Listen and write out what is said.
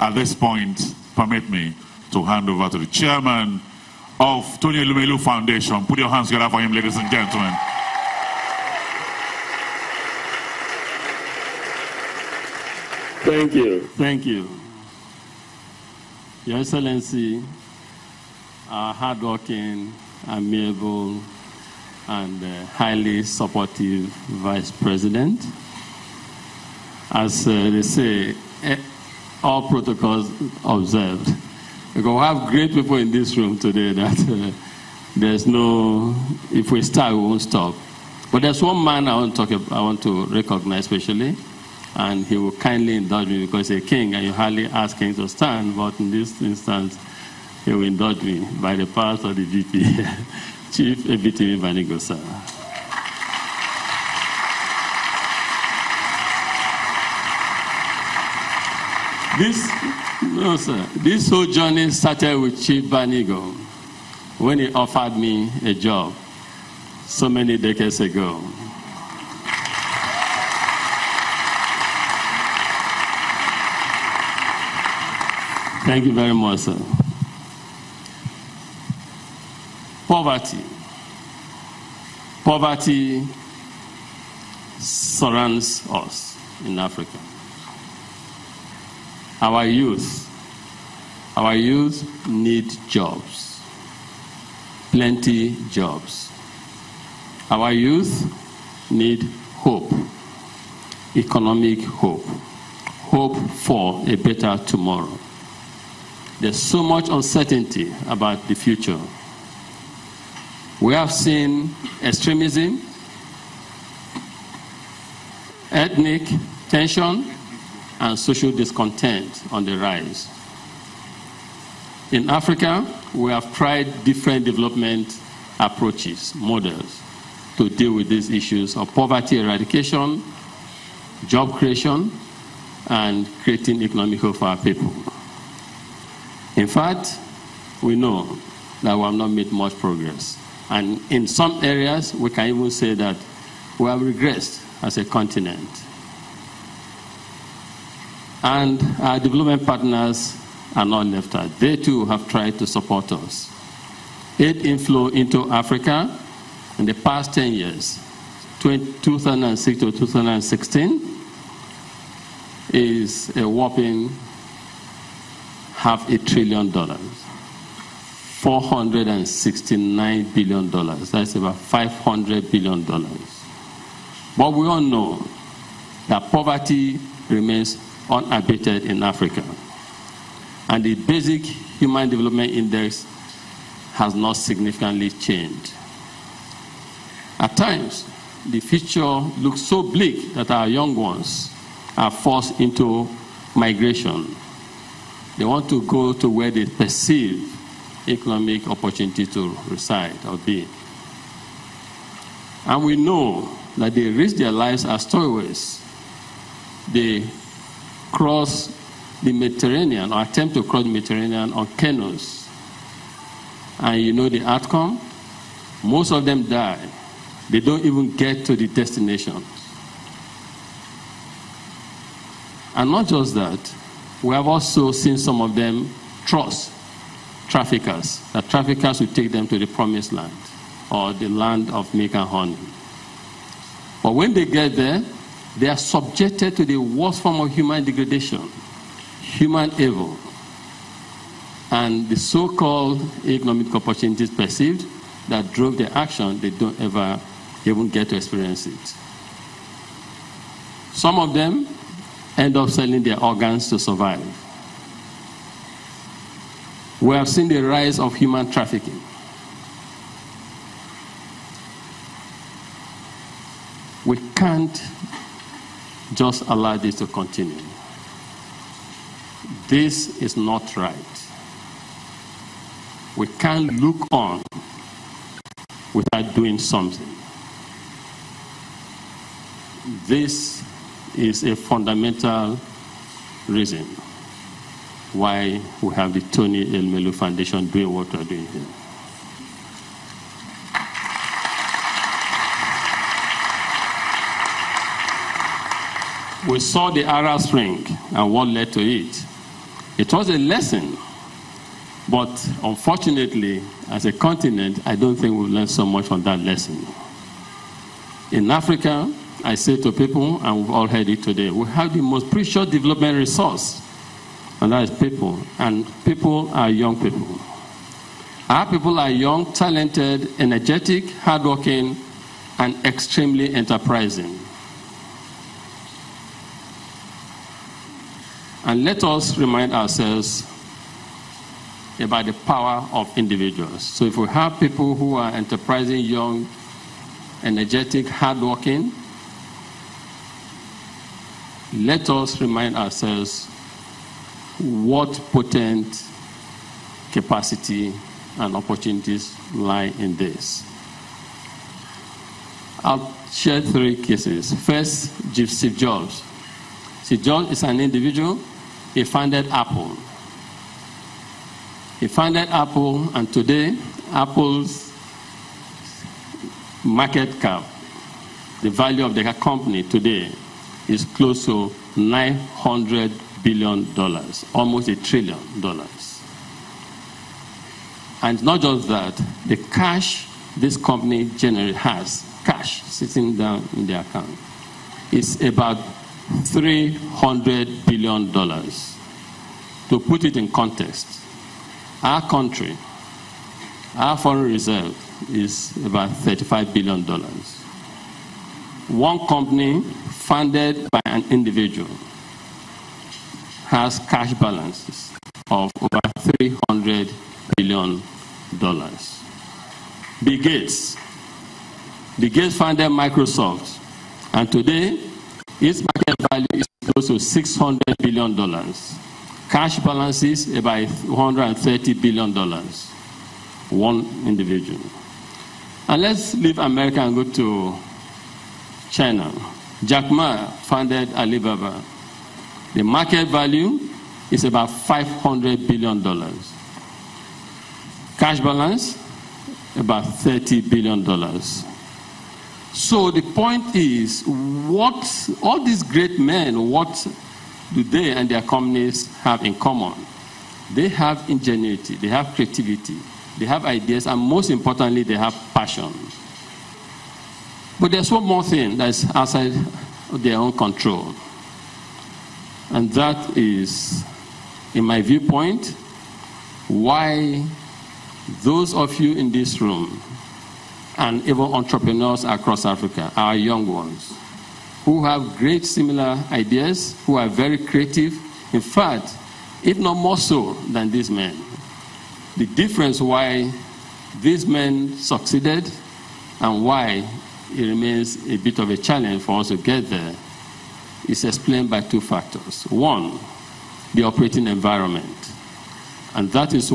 At this point, permit me to hand over to the chairman of Tony Elumelu Foundation. Put your hands together for him, ladies and gentlemen. Thank you. Thank you. Your Excellency, our hardworking, amiable, and highly supportive Vice President. As they say, all protocols observed. Because we have great people in this room today that there's no, if we start, we won't stop. But there's one man I want to recognize especially, and he will kindly indulge me because he's a king and you hardly ask him to stand, but in this instance, he will indulge me by the powers of the VP, Chief Pt.1 sir. This whole journey started with Chief Banigo when he offered me a job so many decades ago. Thank you very much, sir. Poverty. Poverty surrounds us in Africa. Our youth need jobs, plenty jobs. Our youth need hope, economic hope, hope for a better tomorrow. There's so much uncertainty about the future. We have seen extremism, ethnic tension, and social discontent on the rise. In Africa, we have tried different development approaches, models, to deal with these issues of poverty eradication, job creation, and creating economic hope for our people. In fact, we know that we have not made much progress. And in some areas, we can even say that we have regressed as a continent. And our development partners are not left out. They too have tried to support us. Aid inflow into Africa in the past 10 years, 2006 to 2016, is a whopping $500 billion. $469 billion. That's about $500 billion. But we all know that poverty remains unabated in Africa. And the basic human development index has not significantly changed. At times, the future looks so bleak that our young ones are forced into migration. They want to go to where they perceive economic opportunity to reside or be. And we know that they risk their lives as stowaways. They cross the Mediterranean or attempt to cross the Mediterranean on canoes. And you know the outcome? Most of them die. They don't even get to the destination. And not just that, we have also seen some of them trust traffickers, that traffickers will take them to the promised land or the land of milk and honey. But when they get there, they are subjected to the worst form of human degradation, human evil, and the so-called economic opportunities perceived that drove their action, they don't ever even get to experience it. Some of them end up selling their organs to survive. We have seen the rise of human trafficking. We can't just allow this to continue. This is not right. We can't look on without doing something. This is a fundamental reason why we have the Tony Elumelu Foundation doing what we're doing here. We saw the Arab Spring and what led to it. It was a lesson, but unfortunately, as a continent, I don't think we've learned so much from that lesson. In Africa, I say to people, and we've all heard it today, we have the most precious development resource, and that is people. And people are young people. Our people are young, talented, energetic, hardworking, and extremely enterprising. And let us remind ourselves about the power of individuals. So if we have people who are enterprising, young, energetic, hardworking, let us remind ourselves what potent capacity and opportunities lie in this. I'll share 3 cases. First, Steve Jobs. Steve Jobs is an individual. He founded Apple. He founded Apple, and today, Apple's market cap, the value of the company today, is close to $900 billion, almost $1 trillion. And not just that, the cash this company generally has, cash sitting down in their account, is about $300 billion. To put it in context, our country, our foreign reserve is about $35 billion. One company funded by an individual has cash balances of over $300 billion. Bill Gates funded Microsoft, and today its market value is close to $600 billion. Cash balances about $130 billion. One individual. And let's leave America and go to China. Jack Ma founded Alibaba. The market value is about $500 billion. Cash balance, about $30 billion. So the point is, what all these great men, what do they and their companies have in common? They have ingenuity, they have creativity, they have ideas, and most importantly, they have passion. But there's one more thing that's outside of their own control. And that is, in my viewpoint, why those of you in this room, and even entrepreneurs across Africa, our young ones, who have great similar ideas, who are very creative, in fact, if not more so than these men. The difference why these men succeeded and why it remains a bit of a challenge for us to get there is explained by 2 factors. One, the operating environment. And that is